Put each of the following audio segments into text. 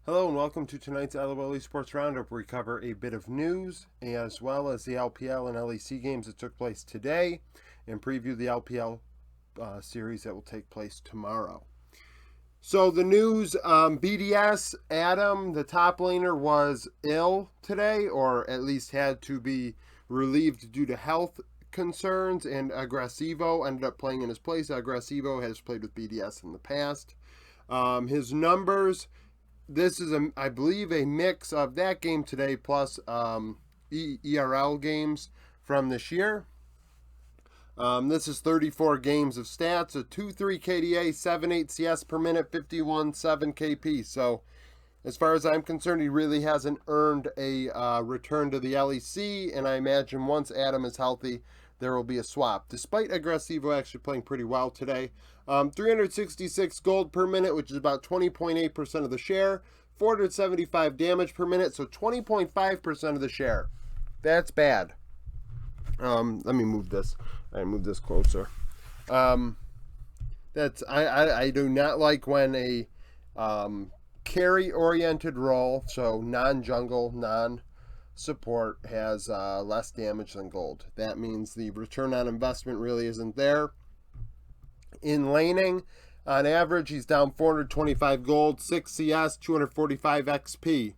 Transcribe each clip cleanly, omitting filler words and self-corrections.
Hello and welcome to tonight's LOL Esports Roundup, where we cover a bit of news as well as the LPL and LEC games that took place today and preview the LPL series that will take place tomorrow. So the news, BDS, Adam, the top laner, was ill today, or at least had to be relieved due to health concerns, and Aggressivo ended up playing in his place. Aggressivo has played with BDS in the past. His numbers... This is, I believe, a mix of that game today plus ERL games from this year. This is 34 games of stats, a 2-3 KDA, 7-8 CS per minute, 51-7 KP. So, as far as I'm concerned, he really hasn't earned a return to the LEC, and I imagine once Adam is healthy, there will be a swap. Despite Aggressivo actually playing pretty well today. 366 gold per minute, which is about 20.8% of the share. 475 damage per minute, so 20.5% of the share. That's bad. Let me move this. I move this closer. I do not like when a carry-oriented role, so non-jungle, non-support, has less damage than gold. That means the return on investment really isn't there. In laning, on average, he's down 425 gold, 6 CS, 245 XP.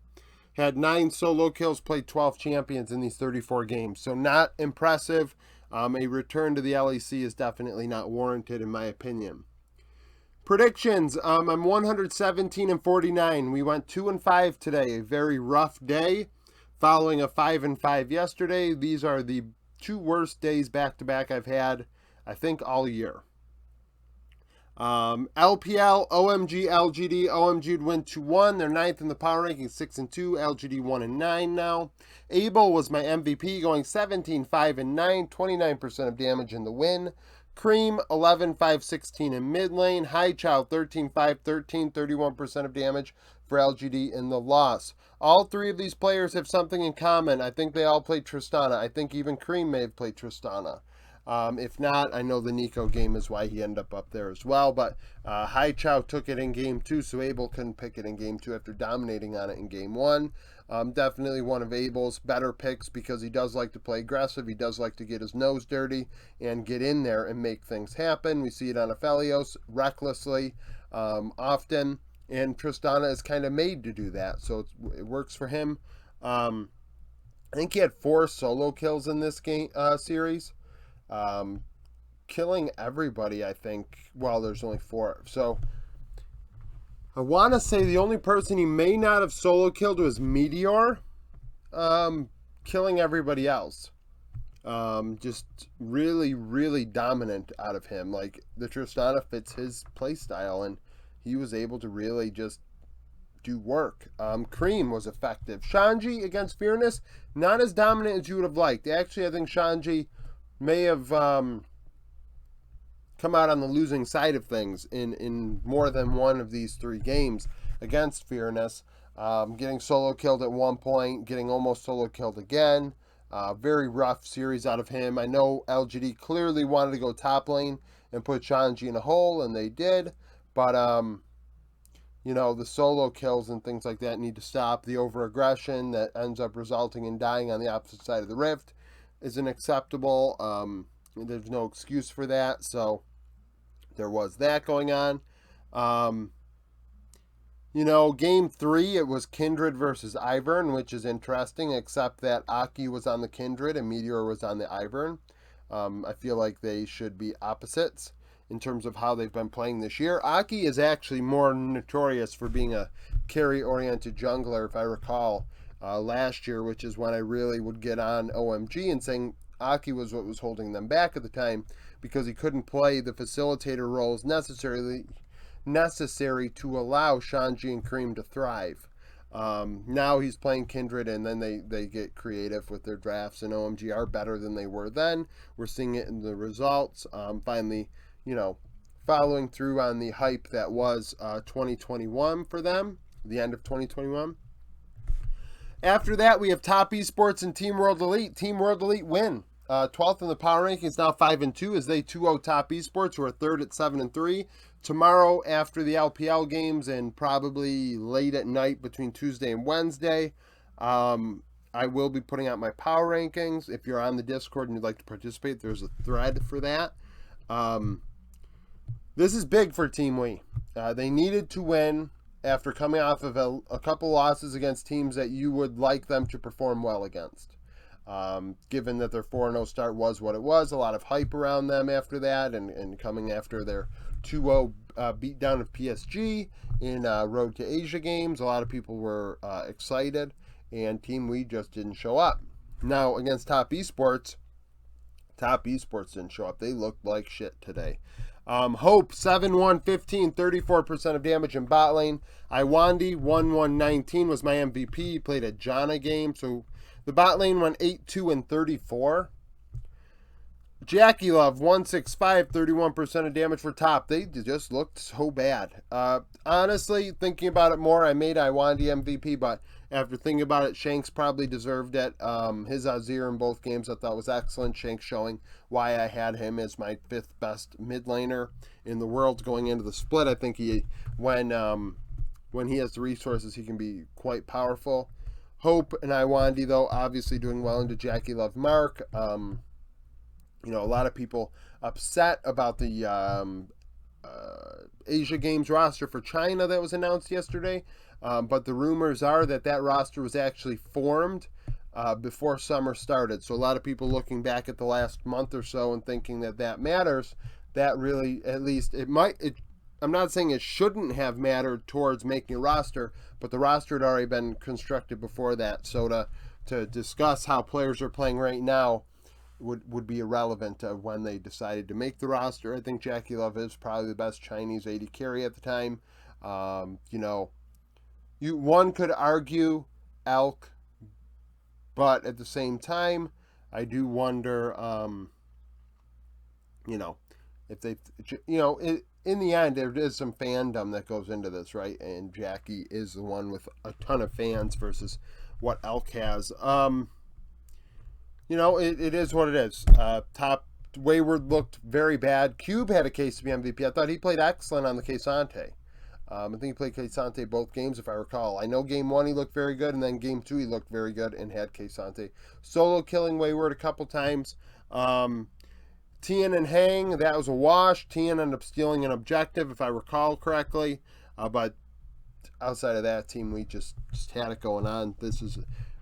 Had 9 solo kills, played 12 champions in these 34 games. So not impressive. A return to the LEC is definitely not warranted, in my opinion. Predictions. I'm 117-49. We went 2-5 today. A very rough day, following a 5-5 yesterday. These are the 2 worst days back-to-back I've had, I think, all year. LPL, OMG, LGD. OMG would win 2-1. They're 9th in the power ranking, 6-2. LGD 1-9 now. Abel was my MVP, going 17-5-9, 29% of damage in the win. Cream, 11-5-16 in mid lane. Highchild, 13-5-13, 31% of damage for LGD in the loss. All 3 of these players have something in common. I think they all played Tristana. I think even Cream may have played Tristana. If not, I know the Nico game is why he ended up there as well. But Highchild took it in game 2, so Abel couldn't pick it in game 2 after dominating on it in game 1. Definitely one of Abel's better picks because he does like to play aggressive. He does like to get his nose dirty and get in there and make things happen. We see it on Aphelios recklessly often, and Tristana is kind of made to do that, so it works for him. I think he had 4 solo kills in this game series. Killing everybody, I think. Well, there's only 4. So, I want to say the only person he may not have solo killed was Meteor. Killing everybody else. Just really, really dominant out of him. Like, the Tristana fits his playstyle, and he was able to really just do work. Cream was effective. Shanji against Fearness, not as dominant as you would have liked. Actually, I think Shanji may have come out on the losing side of things in more than one of these 3 games against Fearness. Getting solo killed at one point, getting almost solo killed again. Very rough series out of him. I know LGD clearly wanted to go top lane and put Shanji in a hole, and they did. But, the solo kills and things like that need to stop. The over-aggression that ends up resulting in dying on the opposite side of the rift isn't acceptable. There's no excuse for that, so there was that going on. Game 3, it was Kindred versus Ivern, which is interesting, except that Aki was on the Kindred and Meteor was on the Ivern. I feel like they should be opposites in terms of how they've been playing this year. Aki is actually more notorious for being a carry-oriented jungler, if I recall, last year, which is when I really would get on OMG and saying Aki was what was holding them back at the time because he couldn't play the facilitator roles necessary to allow Shanji and Cream to thrive. Now he's playing Kindred, and then they get creative with their drafts, and OMG are better than they were then. We're seeing it in the results. Finally, following through on the hype that was 2021 for them, the end of 2021. After that, we have Top Esports and Team World Elite. Team World Elite win. 12th in the power rankings, now 5-2, as they 2-0 Top Esports, who are third at 7-3. Tomorrow, after the LPL games, and probably late at night between Tuesday and Wednesday, I will be putting out my power rankings. If you're on the Discord and you'd like to participate, there's a thread for that. This is big for Team Wii. They needed to win after coming off of a couple losses against teams that you would like them to perform well against. Given that their 4-0 start was what it was, a lot of hype around them after that, and coming after their 2-0 beatdown of PSG in Road to Asia games, a lot of people were excited, and Team Wii just didn't show up. Now, against Top Esports didn't show up. They looked like shit today. Hope, 7-1-15, 34% of damage in bot lane. Iwandi, 1-1-19 was my MVP. He played a Janna game, so the bot lane went 8-2-34. Jackie Love, 165, 31% of damage for top. They just looked so bad. Honestly, thinking about it more, I made Iwandi MVP, but after thinking about it, Shanks probably deserved it. His Azir in both games I thought was excellent. Shanks showing why I had him as my 5th best mid laner in the world going into the split. I think when he has the resources, he can be quite powerful. Hope and Iwandi, though, obviously doing well into Jackie Love Mark. A lot of people upset about the Asia Games roster for China that was announced yesterday. But the rumors are that roster was actually formed before summer started. So a lot of people looking back at the last month or so and thinking that matters. That really, at least, I'm not saying it shouldn't have mattered towards making a roster, but the roster had already been constructed before that. So to discuss how players are playing right now would be irrelevant to when they decided to make the roster. I think Jackie Love is probably the best Chinese AD carry at the time. One could argue Elk, but at the same time, I do wonder, if they, in the end, there is some fandom that goes into this, right? And Jackie is the one with a ton of fans versus what Elk has. It is what it is. Top Wayward looked very bad. Cube had a case to be MVP. I thought he played excellent on the K'Sante. I think he played K'Sante both games, if I recall. I know game 1 he looked very good, and then game 2 he looked very good and had K'Sante. Solo killing Wayward a couple times. Tian and Hang, that was a wash. Tian ended up stealing an objective, if I recall correctly. But outside of that, Team we just had it going on. This is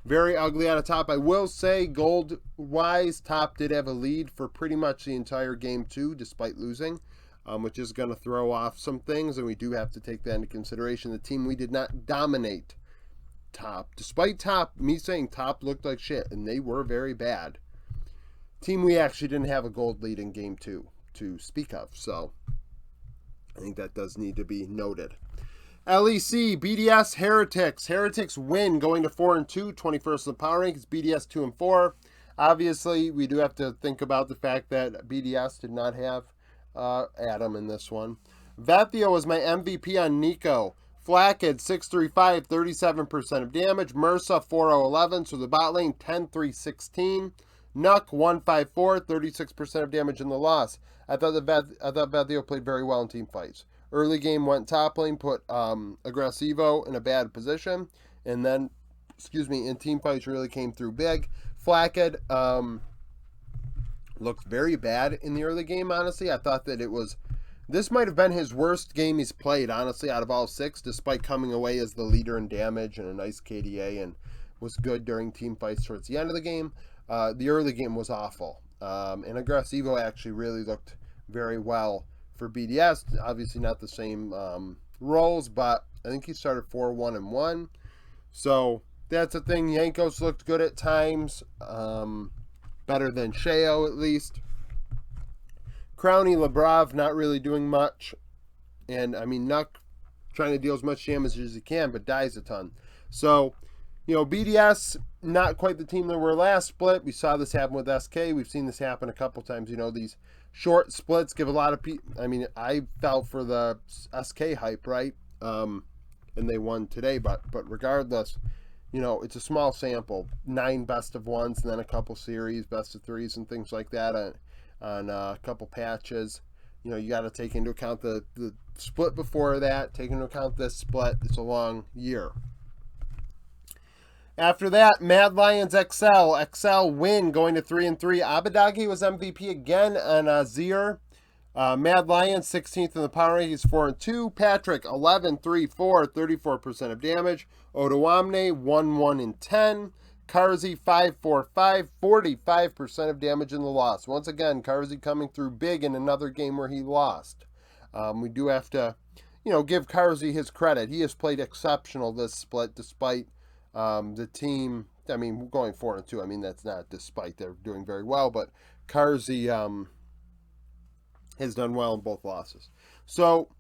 very ugly out of top. I will say, gold-wise, top did have a lead for pretty much the entire game 2, despite losing. Which is going to throw off some things, and we do have to take that into consideration. The team we did not dominate top. Despite me saying top looked like shit, and they were very bad. Team we actually didn't have a gold lead in game 2 to speak of, so I think that does need to be noted. LEC, BDS, Heretics. Heretics win, going to 4-2, 21st in the power rankings. BDS 2-4. Obviously, we do have to think about the fact that BDS did not have Adam in this one. Vethio was my MVP on Nico. Flackhead 635, 37% of damage. Mursa 4011, so the bot lane 10-3-16. Nuck 154, 36% of damage in the loss. I thought Vethio played very well in team fights. Early game went top lane, put Aggressivo in a bad position, and then, in team fights really came through big. Flackhead looked very bad in the early game, honestly. I thought that this might have been his worst game he's played, honestly, out of all 6, despite coming away as the leader in damage and a nice KDA, and was good during team fights towards the end of the game. The early game was awful. And Aggressivo actually really looked very well for BDS. Obviously not the same roles, but I think he started 4-1-1. So that's a thing. Yankos looked good at times. Better than Sheo, at least. Crowny, Labrov not really doing much. And, Nuck trying to deal as much damage as he can, but dies a ton. So, BDS, not quite the team that were last split. We saw this happen with SK. We've seen this happen a couple times. These short splits give a lot of people... I fell for the SK hype, right? And they won today, but regardless... it's a small sample, 9 best of ones, and then a couple series, best of threes, and things like that on a couple patches. You got to take into account the split before that, take into account this split. It's a long year. After that, Mad Lions XL win, going to 3-3. Abadagi was MVP again on Azir. Mad Lions 16th in the power rankings, 4-2. Patrick 11-3-4, 34% of damage. Odoamne 1-1-10. Karzi 5-4-5, 45% of damage in the loss. Once again, Karzi coming through big in another game where he lost. We do have to, give Karzi his credit. He has played exceptional this split despite the team. Going 4-2. That's not despite. They're doing very well, but Karzi has done well in both losses. So,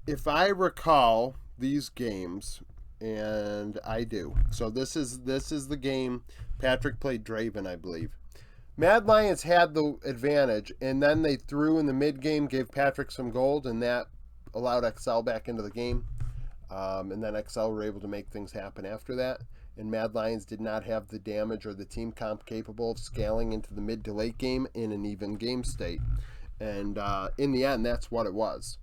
if I recall these games, and I do. So this is the game Patrick played Draven, I believe. Mad Lions had the advantage, and then they threw in the mid game, gave Patrick some gold, and that allowed XL back into the game. And then XL were able to make things happen after that. And Mad Lions did not have the damage or the team comp capable of scaling into the mid to late game in an even game state. And in the end, that's what it was.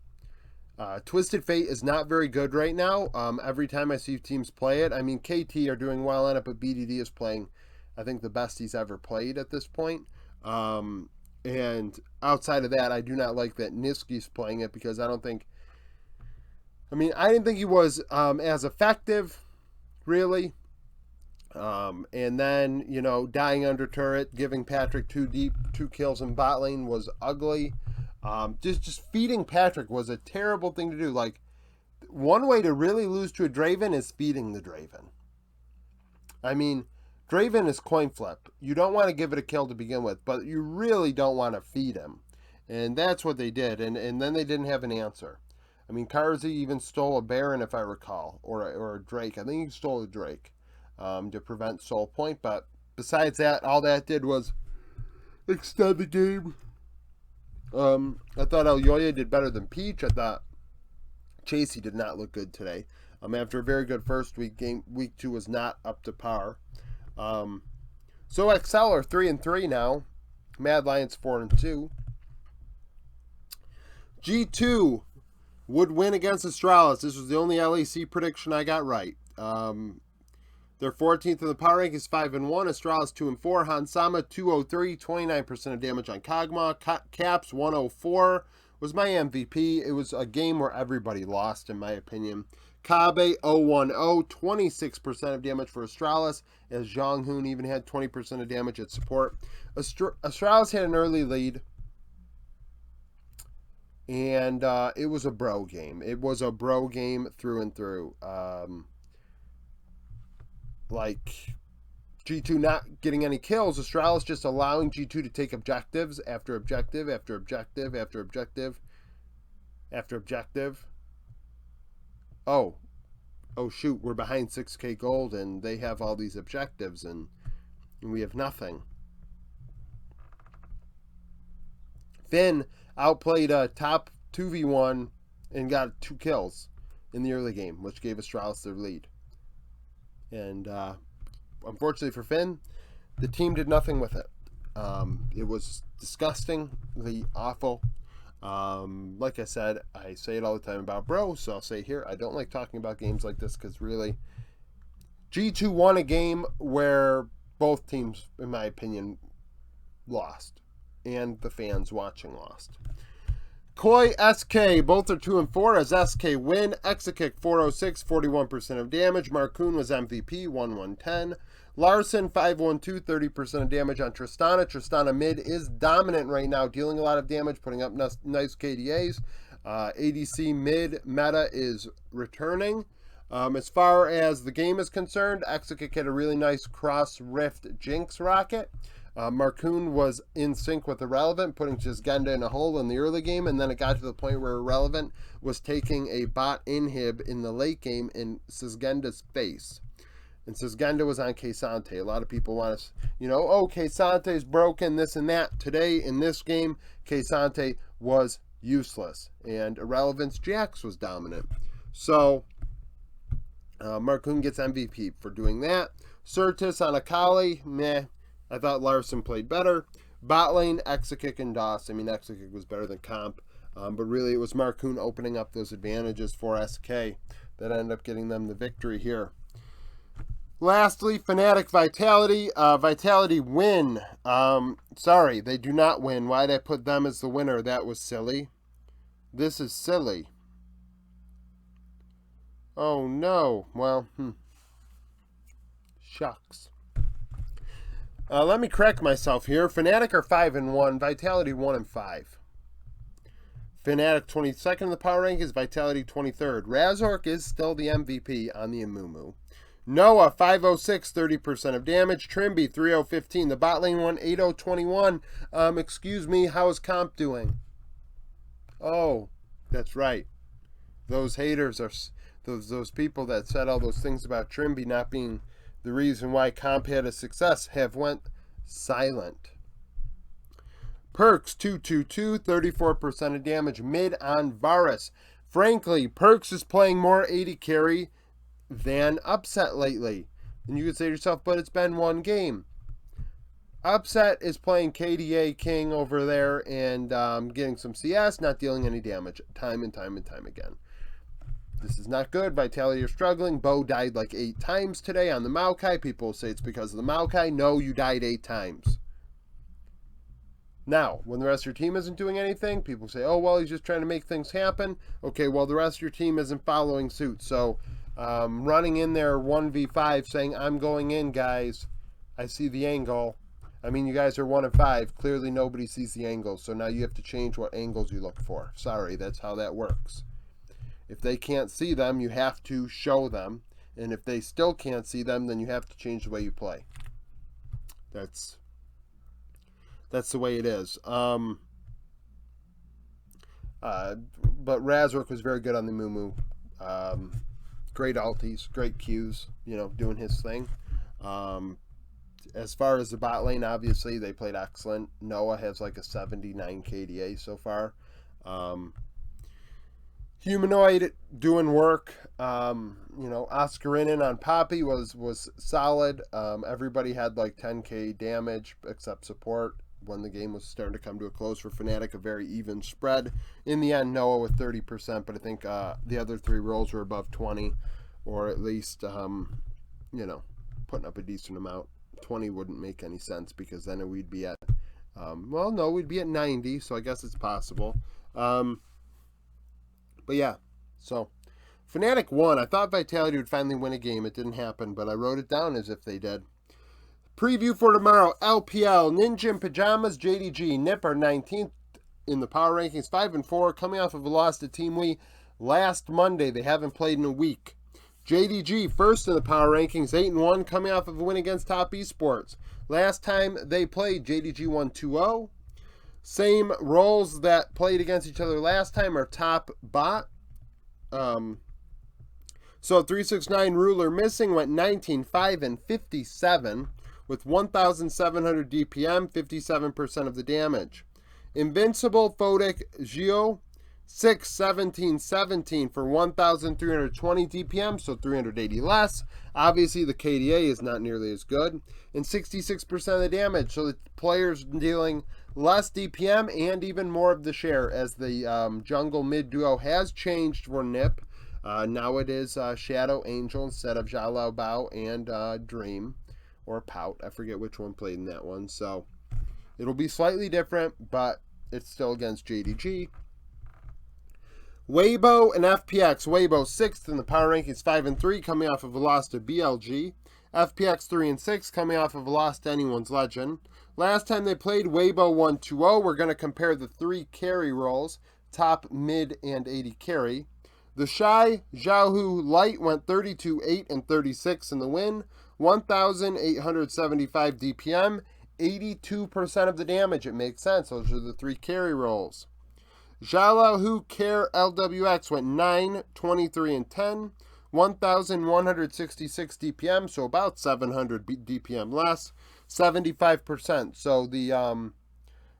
Twisted Fate is not very good right now. Every time I see teams play it, KT are doing well on it, but BDD is playing, I think, the best he's ever played at this point. And outside of that, I do not like that Niski's playing it because I didn't think he was as effective, really. And then, dying under turret, giving Patrick 2 kills in bot lane was ugly. Just feeding Patrick was a terrible thing to do. Like, one way to really lose to a Draven is feeding the Draven. Draven is coin flip. You don't want to give it a kill to begin with, but you really don't want to feed him. And that's what they did. And then they didn't have an answer. Karzi even stole a Baron, if I recall, or a Drake. I think he stole a Drake to prevent soul point. But besides that, all that did was extend the game. I thought Elyoya did better than Peach. I thought Chasey did not look good today. After a very good first week, week 2 was not up to par. So XL are 3-3 now. Mad Lions 4-2. G2 would win against Astralis. This was the only LEC prediction I got right. They're 14th in the power rankings, 5-1. Astralis 2-4. Hansama 203, 29% of damage on Kog'Maw. Caps 104 was my MVP. It was a game where everybody lost, in my opinion. Kabe 010, 26% of damage for Astralis, as Zhonghoon even had 20% of damage at support. Astralis had an early lead, and it was a bro game. It was a bro game through and through. G2 not getting any kills, Astralis just allowing G2 to take objectives after objective after objective after objective after objective. Oh shoot, we're behind 6k gold and they have all these objectives and we have nothing. Finn outplayed a top 2v1 and got 2 kills in the early game, which gave Astralis their lead. And unfortunately for Finn, the team did nothing with it. It was disgustingly awful. Like I said, I say it all the time about bro, so I'll say it here. I don't like talking about games like this because really, G2 won a game where both teams, in my opinion, lost. And the fans watching lost. Koi, SK, both are 2-4 as SK win. Exakick 406, 41% of damage. Marcoon was MVP, 1-1-10. Larson 5-1-2, 30% of damage on Tristana. Tristana mid is dominant right now, dealing a lot of damage, putting up nice KDAs. ADC mid meta is returning. As far as the game is concerned, Exakick had a really nice cross rift Jinx rocket. Marcoon was in sync with Irrelevant, putting Sisgenda in a hole in the early game, and then it got to the point where Irrelevant was taking a bot inhib in the late game in Sisgenda's face. And Sisgenda was on K'Sante. A lot of people want to, K'Sante's broken, this and that. Today, in this game, K'Sante was useless, and Irrelevant's Jax was dominant. So, Marcoon gets MVP for doing that. Surtis on Akali, meh. I thought Larson played better. Bot lane, Exekick and Doss. I mean, Exekick was better than Comp. But really, it was Marcoon opening up those advantages for SK that ended up getting them the victory here. Lastly, Fnatic Vitality. Vitality win. Sorry, they do not win. Why did I put them as the winner? That was silly. This is silly. Oh, no. Well, Shucks. Let me correct myself here. Fnatic are 5-1. Vitality 1-5. Fnatic 22nd in the power rankings. Vitality 23rd. Razork is still the MVP on the Amumu. Noah 506, 30% of damage. Trimby 3015. The bot lane one 8021. Excuse me, how's Comp doing? Oh, that's right. Those haters are those people that said all those things about Trimby not being the reason why Comp had a success have went silent. Perks 222, 34% of damage. Mid on Varus. Frankly, Perks is playing more AD carry than Upset lately. And you could say to yourself, but it's been one game. Upset is playing KDA King over there and getting some CS, not dealing any damage time and time again. This is not good. Vitality are struggling. Bo died like 8 times today on the Maokai. People say it's because of the Maokai. No, you died 8 times. Now, when the rest of your team isn't doing anything, people say, oh, well, he's just trying to make things happen. Okay, well, the rest of your team isn't following suit. So, running in there 1v5 saying, I'm going in, guys. I see the angle. I mean, you guys are 1-5. Clearly, nobody sees the angle. So now you have to change what angles you look for. Sorry, that's how that works. If they can't see them, you have to show them. And if they still can't see them, then you have to change the way you play. That's the way it is. But Razork was very good on the Mumu. Great ultis, great Qs, doing his thing. As far as the bot lane, obviously, they played excellent. Noah has like a 79 KDA so far. Humanoid doing work. Oscarinin on Poppy was solid. Everybody had like 10k damage except support when the game was starting to come to a close for Fnatic. A very even spread. In the end, Noah with 30%, but I think the other 3 roles were above 20, or at least, putting up a decent amount. 20 wouldn't make any sense because then we'd be at, we'd be at 90, so I guess it's possible. But yeah, so Fnatic won. I thought Vitality would finally win a game. It didn't happen, but I wrote it down as if they did. Preview for tomorrow, LPL, Ninja in Pajamas, JDG, Nip are 19th in the power rankings, 5-4, coming off of a loss to Team Wii last Monday. They haven't played in a week. JDG, first in the power rankings, 8-1, coming off of a win against Top Esports. Last time they played, JDG won 2-0. Same roles that played against each other last time are top bot. So 369 Ruler missing went 19-5-57 with 1,700 DPM, 57% of the damage. Invincible Photic Gio 6-17-17 for 1,320 DPM, so 380 less. Obviously, the KDA is not nearly as good. And 66% of the damage, so the player's dealing less DPM and even more of the share as the jungle mid duo has changed for Nip. Now it is Shadow Angel instead of Jalao Bao and Dream or Pout. I forget which one played in that one. So it'll be slightly different, but it's still against JDG. Weibo and FPX. Weibo 6th in the power rankings, 5-3, coming off of a loss to BLG. FPX 3-6, coming off of a loss to Anyone's Legend. Last time they played, Weibo won 2-0. We're going to compare the 3 carry roles, top, mid, and 80 carry. The Shy Xiaohu Light went 32-8 and 36 in the win. 1,875 DPM, 82% of the damage. It makes sense. Those are the 3 carry roles. Xiaohu Care LWX went 9, 23, and 10. 1,166 DPM, so about 700 DPM less. 75%. So the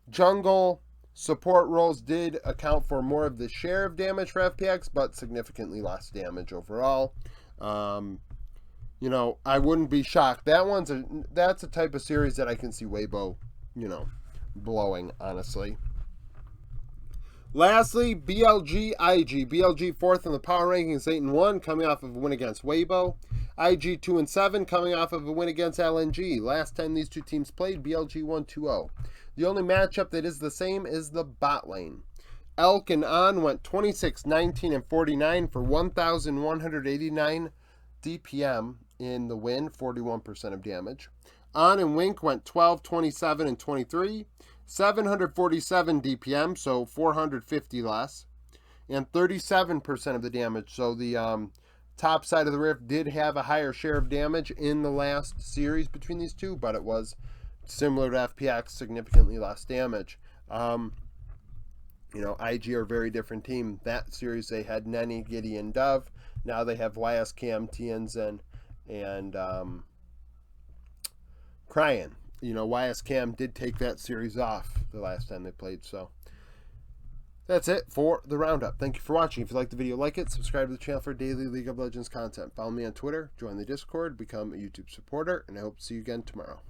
jungle support roles did account for more of the share of damage for FPX, but significantly less damage overall. You know, I wouldn't be shocked. That's a type of series that I can see Weibo, you know, blowing, honestly. Lastly, BLG IG. BLG fourth in the power rankings, 8-1, coming off of a win against Weibo. IG 2-7, coming off of a win against LNG. Last time these two teams played, BLG won 2-0. The only matchup that is the same is the bot lane. Elk and On went 26, 19, and 49 for 1,189 DPM in the win, 41% of damage. On and Wink went 12, 27, and 23, 747 DPM, so 450 less, and 37% of the damage. So the top side of the rift did have a higher share of damage in the last series between these two, but it was similar to FPX, significantly less damage. You know, IG are a very different team. That series they had Nenny, Giddy, and Dove. Now they have YSCam, Tianzin, and Cryan. You know, YSCam did take that series off the last time they played. So that's it for the roundup. Thank you for watching. If you liked the video, like it, subscribe to the channel for daily League of Legends content. Follow me on Twitter, join the Discord, become a YouTube supporter, and I hope to see you again tomorrow.